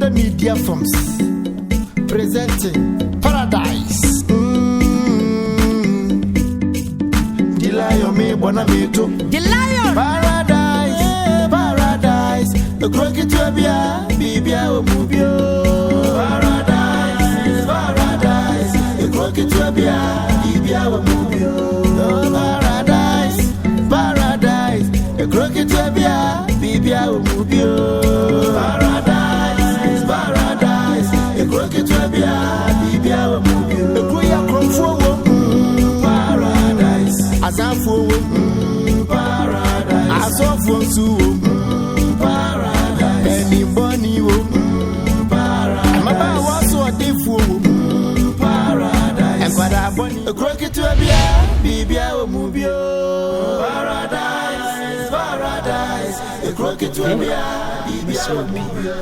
the media firms presenting Paradise. The lion me wanna be too. The lion. Paradise, paradise. The crooked to be a bibia or mubio. Paradise, paradise. The crooked to be a bibia or mubio. Paradise, paradise. The crooked to be a bibia or mubio. Paradise, paradise. The crooked to be a bibia or mubio. The queer crop for paradise. As I for paradise. As of to paradise. Anybody paradise. My boy was so deep for paradise. And but I bunny a crooked to be a bibia or mubio. Paradise, paradise. A crooked to be a bibia or mubio.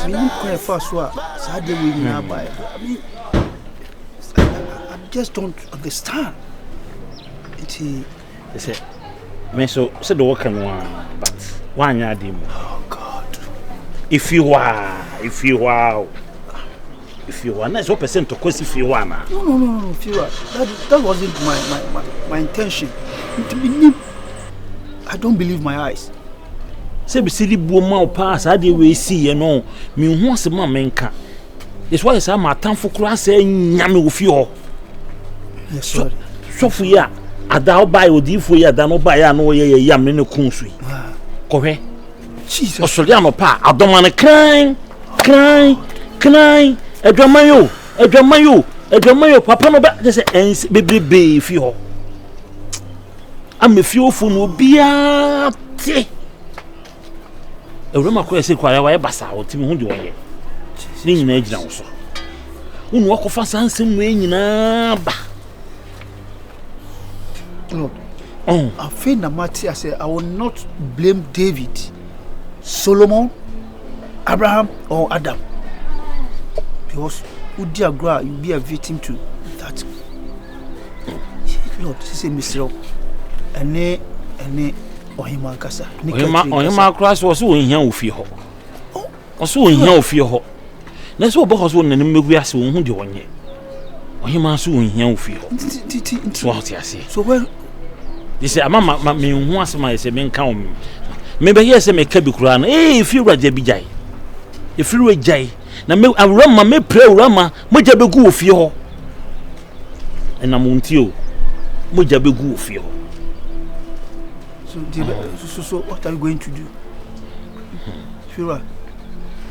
We need quite fast. Sadly, we now buy. I mean, I just don't understand. They say, "Meso said the work and one, but one yadim." Oh God! If you are, that's what percent to question if you are. No. If you are, that wasn't my intention. I don't believe my eyes. Say, be silly boom pass. I did we see, you know. Me wants a menka. It's why it's my time for class saying yammy with you. Yes, sorry. So for ya. Ada buy odi for ya da no buy ya no ye yam ne kunsu ko hwe Jesus osoliano pa adomane kran adwamayo papa no ba say ens bebebe fi ho am fi ofu no bia te Awurama ko ese kwara wa basa o timi hu de wonye ni nyina agina wo so unu wakofa sansem no nyina ba. Lord, I feel I say I will not blame David, Solomon, Abraham, or Adam, because you be a victim to that. Lord, this is a mistake. And Ohima Kasa. Ohima Christ was so in here with you. Also in here with you. Let's go because one and maybe ask who do one year. Ohima so in here with you. So what I say. So well. They say, "Mama, me wants my say men come. Maybe yes, me kebi kuran. If you raje bijay, if you rajay, na me Awurama me pray Awurama, mo jabe gu ofie ho. And na montio, mo jabe gu ofie ho. So what are you going to do? Fira,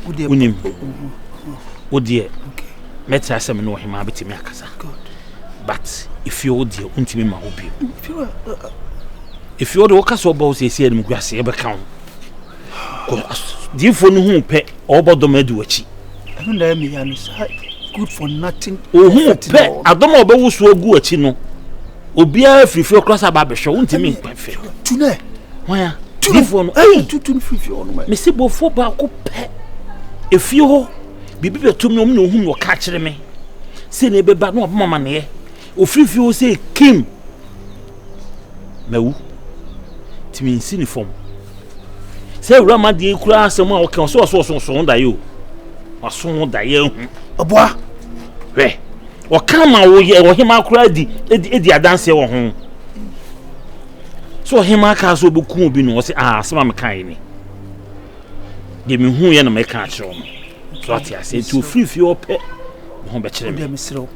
unim. Odie. Okay. Meta asem no hima betimi akasa. God. But if you odie untimi ma obi. Fira. If you order workers or boss, say, and grassy ever count. Dear for no home pet or bottom eduachi. I don't know me, and it's good for nothing. Oh, pet, I don't know about who's so good, chino. Obia free for cross a barber show, won't me, Tune. Why, two for two free on my Missy Bofo Barco pet. If you be to me, no whom will catch me. Say, neighbor, but no mamma near. Or free for say, Kim. No. Timi uniform. Say Rama di kura asema o kan so da yo. Aso da ye hu. Aboa. We. O kan ma wo ye o hima kura di adanse wo ho. So hima ka so beku obi no o say asema me kan ni. Ge me hu ye na me kan kire o. So ati ase tu free ope. Mo be kire me. Dem siro.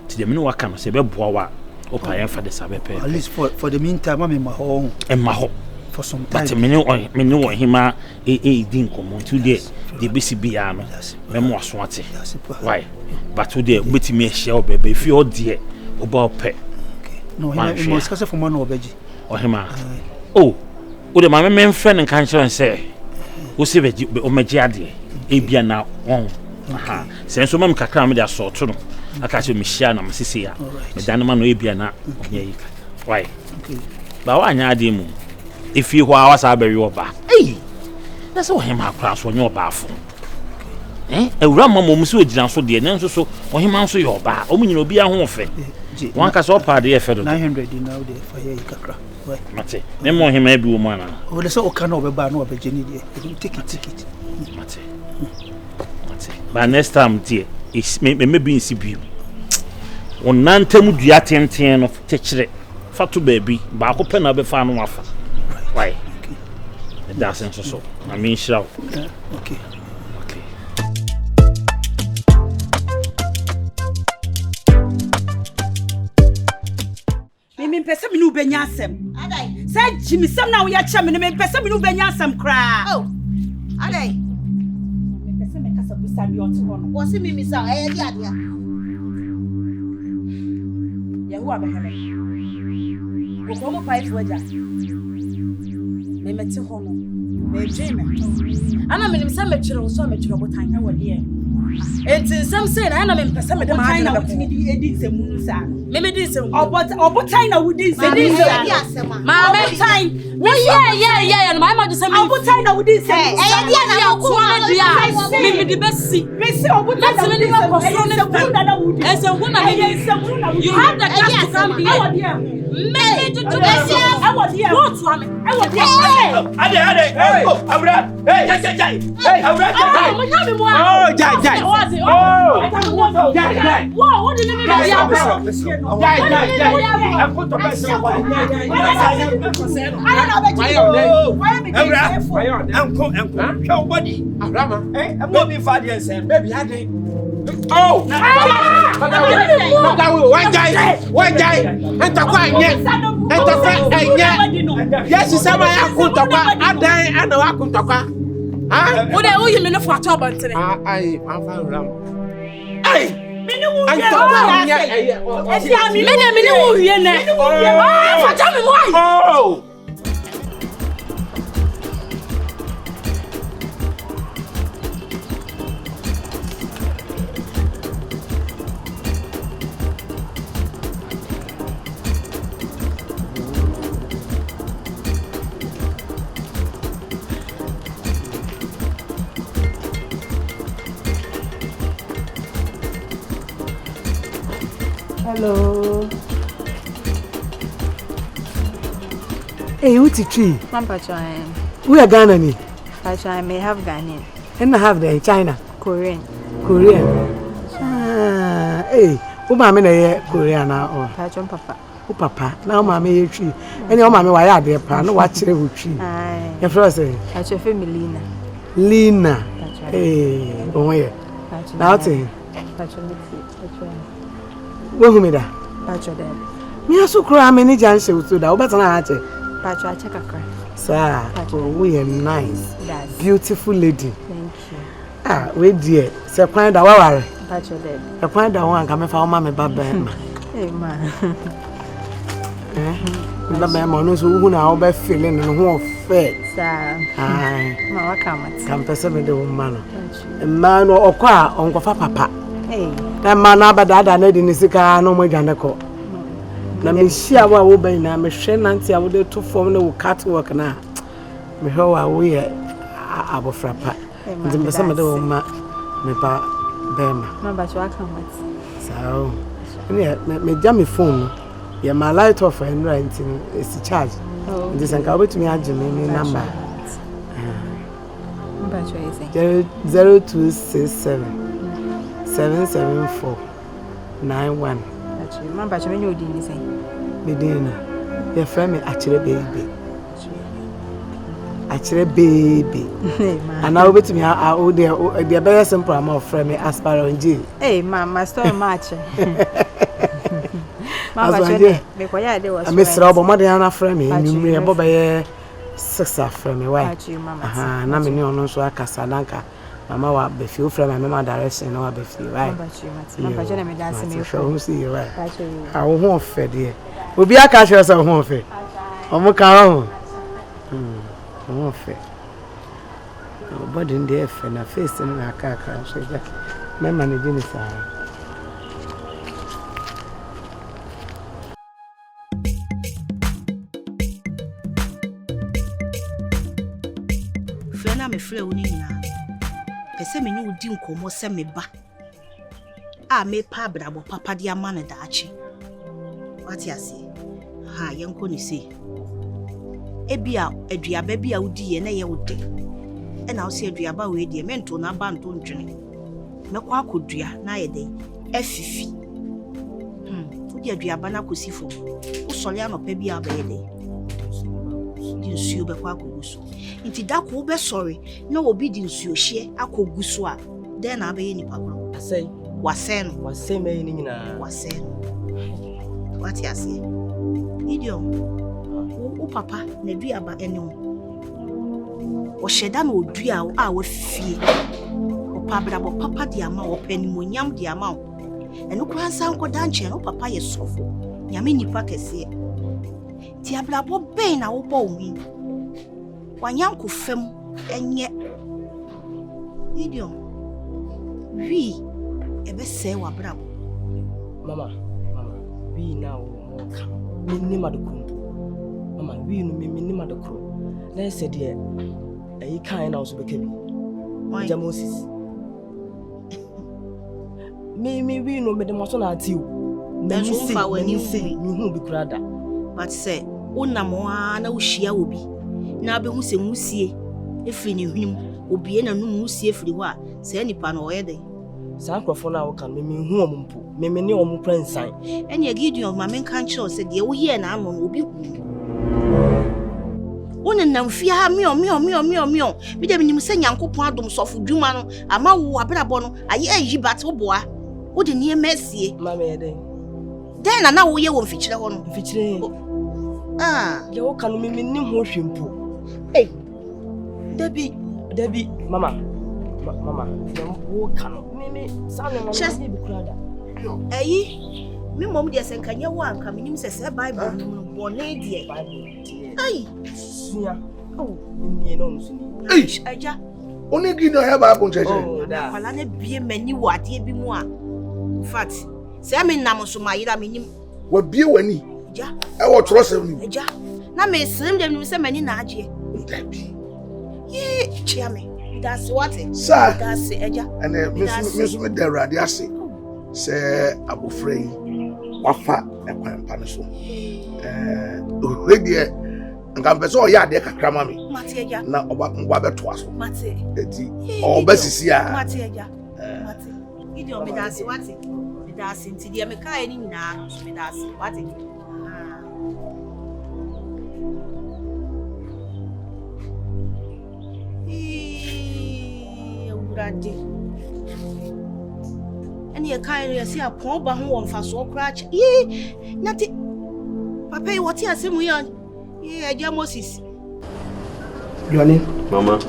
Ti dem no waka no se be boa wa. Opa ye fa de sabepe. At least for the meantime I'm in my home. In my home. For some time. But me no hima din komo today the bisi bia no me mo aso ate why but today beti me share obebe if you there oba pe no he must cause for man obeji hima oh o de ma me friend kan kire say o se beji o meji ade e bia na won aha senso mam kakra me da so to no aka che me share na me sisi ya me dan ma no e bia na onya yi why ba wa anya ade mu if you was a berry oba. Hey, that's what him across when you're baffled. Awurama mom so gina so de nan so him so your ba o munyi obi ahun ofe One can so party a feather 900 now there for here kakra. Mate. Nemo him maybe woman. Oh, the so can over bar no be Jenny there. You take it. Mate. But next time, dear, it's maybe in Sibu. On Nantam dua tenten of techre. Fatu baby, ba ko pena be fa no wafa. Why? That's so. I mean, shout. Okay. Me pesa me no benya asem. Adai. Say Jimmy sam na wo ya cha me pesa me no benya asem kra. Oh. Adai. Me pesa me kasa busa bi oto no. Wo se mi sa e di ade. Ya hu abeheme. Wo ko mo pai fuaja. Me meti ho no. Me dream. Ana me nim sa me twere wo so me twere botan na wo de. Enti sam say na ana me pesa me de ma ha na wotimi di edi nsemu sa. Me di nsemu. Obotan na wudi nsemu. Ma me time. Wo yeah no ma just say me. Obotan na wudi nsemu. Eh di na ko ma dia. Me di besi. Me say obotan na wudi nsemu. Nsemu na me. You have the gas to come here. Me to besi. What to am? Ade. Hey, Awura. Hey, jai. Hey, Awura. Oh, jai. Oh, jai. Wow, what did you mean by that? Jai. I'm going to pass you. Yes, you said I could talk about I know I could talk about. What are you mean for trouble today? I'm fine. Hey, I'm talking. Oh. Hello. Hey, what's it tree? We are Ghanaian. I may have Ghanaian. And I have the China. Korean. Hey, who mammy Korean or Pachon Papa. Who papa? Now mammy tree. And your mammy, why are they pan? What's it with tree? Your first say, That's your family. Lina. Hey, oh, yeah. Now, say, who made that? Pacho Dad. Me also cry many chances to that, but I check. Pacho, I check a cry. Sir, we are nice, That's beautiful lady. thank you. Ah, wait, dear. Sir, find the war. Pacho Dad. The point that one coming from Mamma Baba. Hey, man. The man knows who now be feeling and who fair. Sir. Aye, Ma, what come? come person the woman. Thank you. A man or qua, Uncle Papa. Hey. That man, but that I need in the car, no more than a call. Na me share wa wo ban na me hwe nanti a wo de to form na wo cat work na me hwe wa wo ye abofrapa nti me se me de wo ma me pa bema Ma, but what come? so me jam me phone ye my light off and right is charge nti sanka obetumi age me number But what is it? 0267 774 91 Ma, but you know what say? Medina, your friend me Akyere baby. Akyere baby. And now bet me how the better simple amount friend me asparagus. Hey, ma, story match. Ma, but you me kwaya de was. I miss Robo Madiana friend me. You me abo be 6 friend me. Why? Aha, na me ni ono so akasa danka. Mama wa be feel friend my mama direction na wa be feel right. Ma, but you me dance me. Show see you right. I won't fed here. Obi aka show say won't fed. Omo ka ho. Won't fed. Body in the F na face na aka so that my manage ni sa. Friend me frɛ wo ni nyina. Pese me ni udi nkomo se me ba. A me pa brabo papa dia ma na daachi. What you say? Ha, yanko ni say. Ebia aduaba bia wodi na ye wode. E na wo say aduaba we de mento na ba nto ntwene. Mekọ akodua na ye den. Afifi. Wodi aduaba na kosifo. Wo sole anopa bia ba ye den. Di nsuo be kwa akoguso. Nti da ko be sorry na obi di nsuo hye akoguso a den na ba ye nipa bro. Asai. Wasen. Wasen me ni nyina. Wasen. What you say? Idiom. O papa na duaba ene ho. O sheda na odua a wo fie. O pabra bo papa di ama wo panimonyam di ama wo. Eno kura nsa nkoda nche no papa ye sofo. Nyame nipa kese. Ti abrabo ben na wo bo wi. Wanyanko fam enye. Idiom. Wi ebe se wa brabo. Mama, we now minni madukuru. Mama, we no minni madukuru. Na said ye, e kan na so bekebi. Why Moses? Me we no me dem so na ati o. Na so fa wani say me hu bi kurada. But say, onamo a na wo hia obi. Na be hu se musie efiri ne hwim. Obi na no musie efiri ho a, say nipa no oye den. Sa akrofo na wo kan me hu omumpo. Me ne omu pransan. Enya Gideon ma men kan che o se de wo ye na ano obi hu. Wona nam fia ha mio. Bi de minim se Nyankopon adom sofo dwuma no ama wo abrabo no aye ayi bat wo boa. Wo de ne mesie. Mama ye den. Den na wo ye wo mfikire ho no. Mfikire. De wo kan me nim ho hwempo. Eh. Debi mama. Wo kan me sa no ma bi kurada. Ayi me mom de senkanya wo anka menim se Bible no bone de ai suya ni no suni Agya Only give no have Bible church. Kwala na bie mani wade bi mu a in fact say me nam so mayira menim Wa bie wani Agya e wo trust me Agya na me srim dem se mani na agye Dabi ye chia me that's what sir that's Agya and me dey radi ase say abofrey wafa ekwampa ne so ohwe nka mpese o ya de kakra ma me mate Agya na oba ngwa beto aso mate eti obasisi a mate Agya mate idi o me that's what me that's nti de me kai ni nyina so me that's what Urade eni e kai ya si apon ba ho wo mfa so kra ache nati papa yi woti asemu ya Agya Moses Yoni mama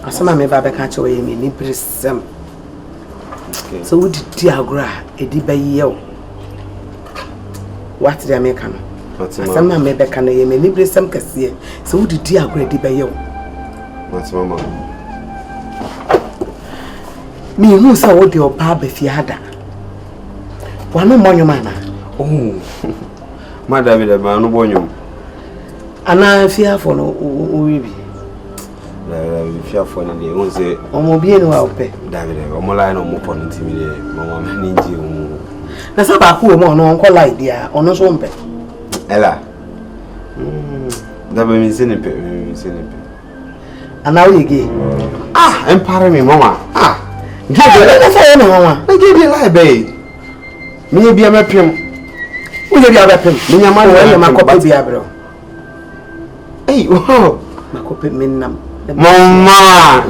asama me ba be ka che we me ni presem so we di agora edi bayi yo what the American asama me be ka na ye me ni presem kase so we di agora edi bayi yo what's mama me hu sa wo de opa ba fi hada wanu monyo mana madam de ba no bonyo ana fi afo no o wibi fi afo ni de won se omo bie ni wa ope david omo line no mo pon ntimi de mama ma ni nji o na sa ba ku mo no nko lie dia ono so mpe ela dabe mi se ne pe ana wo yege empare mi mama Gede na fa na mama na gede lie be mi bia mapem Uye bia bepem. Minya ma we makope bia bro. Makope minnam. Mama.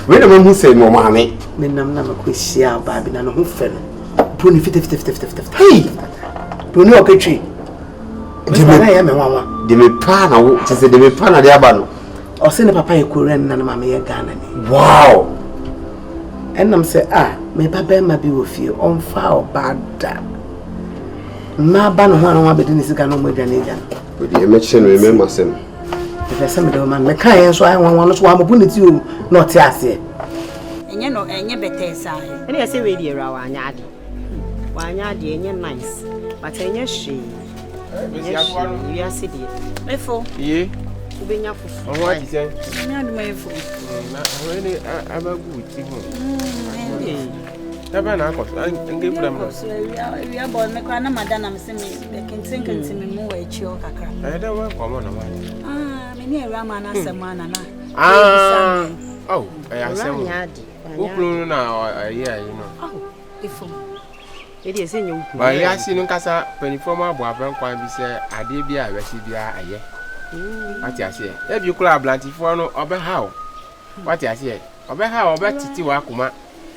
We na mu say mama me. Minnam na makohia ba bi na no ho fe no. Broni fit. Hey. Broni oketwi. Dime ya me wanwa. Dime pa na wo, se dime pa na de aba no. O se ne papa ye Korean na mama ye Ghana ni. Wow. Enam say me papa ma bi wo fie on fa obada. Ma ba no ho an wa be ni sika no mo dwane dwan. We dey mention we remember sem. If some of man me kan yen so ai wan no so wa mo buniti o no te ase. Enye better sai. Ene say we dey ra wa anya ade. Wa anya ade enye nice. But enye hwe. We are city. Mefo. Ye. Ubenya fufu. O wa ti say. Me adu mefo. Na we ni abagu ti ho. Never na cost. I give them. We are born. Me kwana madam am say me kintin me mu we chi o kakra. I don't want come on. Me ni Awurama na semana na. Oh, I say. Ukuru na yeah, you know. Oh, ifo. It is in you. But ya si no kasa penifoma abo aban kwan bi se ade bia awesi bia aye. What you say? If you club blantifo no obe how. What you say? Obe how obe titi wa kuma.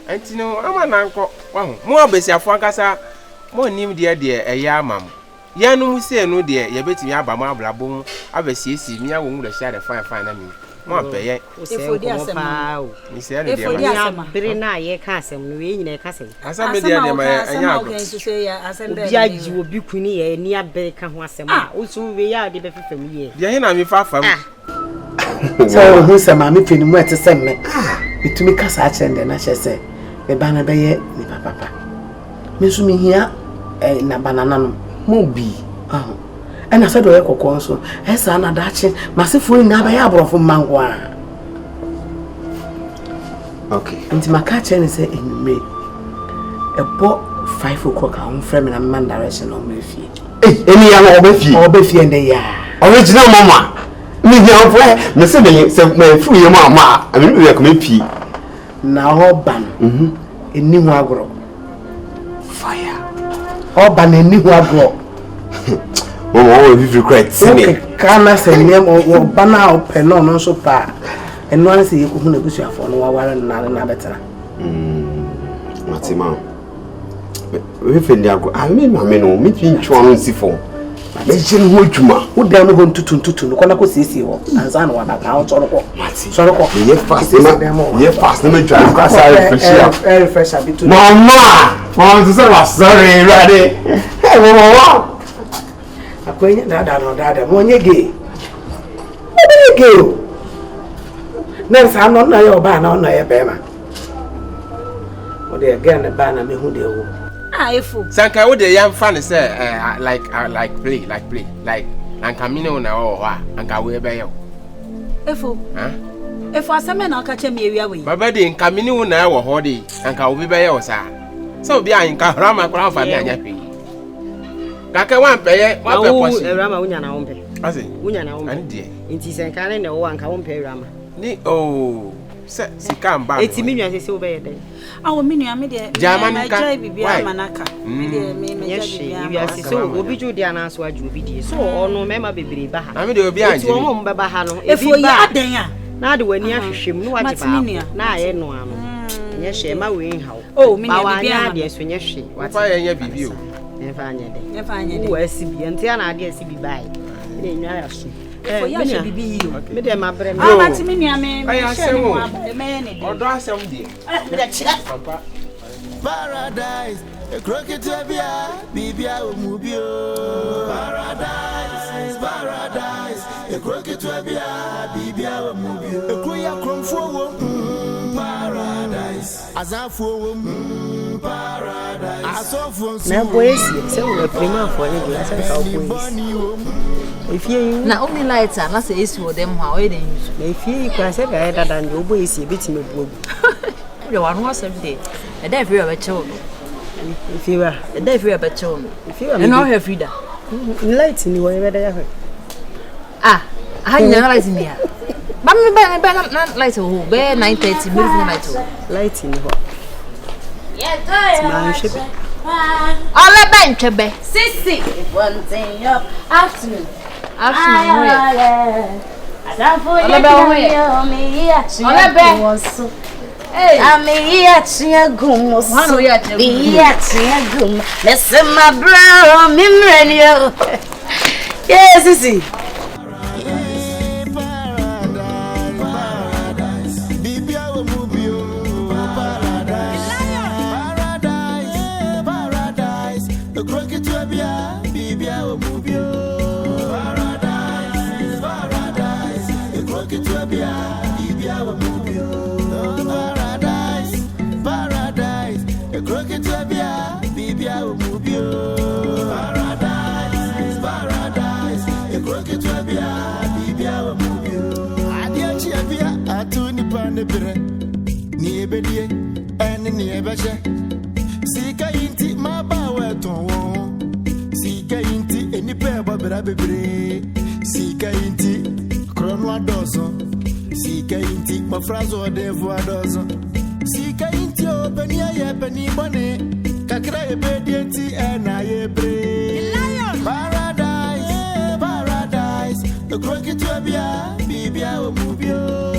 Enti no ama na nko wa ho. Mo obesiafo kasa mo nim de eye amam. Ya no mu se no de ye betimi aba mo ablabo abesiesi mi awo mu de share fine na mi. Mo apeye. Ifo di asema. Mi se de ma. Bere na ye ka asem no we nyina ka asem. Asem me de ma anya ago. Obi aji obi kuni ye ni abere ka ho asem a. Osu we ya de be fefam ye. De he na mi fa fam. So who say ma me fini mu etese me. Bitumi kasa a chende na chese. Be bana be ye ni papa. Me su mi hia na banana no. Mo bi. And I said, "We go konso." Esa na dachi, masifo ni aba ya abrofo mangwa. Okay. Nti makache ni say enime. Ebo 5 o'clock on frame na man direction on me fie. Eni ya no obefie. Obefie ende ya. Original mama. Me hia ofre, me se me fu ye mama. Ami me ko me pi. Na oban. Eni hu agro. Fire. Oban eni hu agro. Oh, we regret okay, kana se name o bana o peno no so pa. Eno an se yeko hu na busuafo no waware na betara. Matima. We fendi ago. Ami mama no me twi ntwa no nsifo. Me jin ho dwuma. Wo dan no ho ntutu no kona ko siesie wo. Anza na wada ka o toro ko. Mati. Toro ko. Ye fast na me twa ko asa refresh a bit. Mama to say sorry ready. Hey mama. Akwenya dada mo nyege. Nyege. Na sa no na yo ba na no ye be ma. O de again na ba na me hu de wo. Ifo. Sanka wo de yam fan say like play like anka mine wo na wo ho anka we be yo. Ifo. Ifo asame na aka che me ewia we. Baba de anka mine wo na wo ho de anka wo be yo sa. So bi anka rama kra fa me anya pe. Kaka wan peye wa pe kwasi. Awurama unya na wompe. Ase. Unya na wompe. Andi. Nti senka ne wo anka wompe Awurama. Ni se sika mba. Eti minua se wo be ye den. Awo minua me de. Jamani ka. Jai bibia manaka. Me de me jai bibia. So obi ju dia na so aju obi die. So ono mema bebre ba ha. Na me de obi anje. Eti wo mo ba ha no. Efo ya aden a. Na de wani ahwehwem no waje ba. Na aye no ano. Nye hye ma we nhaw. Oh me de bibia de so nye hwe. Wa ye nya bibio. Nefa anye de. Wo asibi enti ana ade asibi bai. Ne nwa ya so. Efo ya hye bibi yo. Me de ma bre me. Mati me nua me hye no aba. Me ne de. Odo asem de. Me de chira. Papa. Paradise, a crooked bia, bibia umubio. Paradise, a crooked bia, bibia umubio. A queer crumb for paradise, as I for paradise. I saw from some boys, so a prima for any glass and cowboys. If you now only lights are not say for them how it is. If you can say better than your boys, a bit me. The one was every day. A day for a child. If you are a day for a child. If you are not her Frida. Lights in your way. I realize me. But not light who bear 9:30 minutes light in the yes, all the bench, Sissy. One thing up afternoon. I don't I'm here to go. One way at the listen, my bro, Mimrenio. Yes, Sissy. Atuu ni pa ne bere ni ebedie ene ni ebeche maba weton won sika inti eni pe babra bebre sika inti krono adozo sika inti mafrazo devo adozo sika inti obeni aye beni bone kakra ebedienti na yebre paradise the crooked to bia bibia o mubio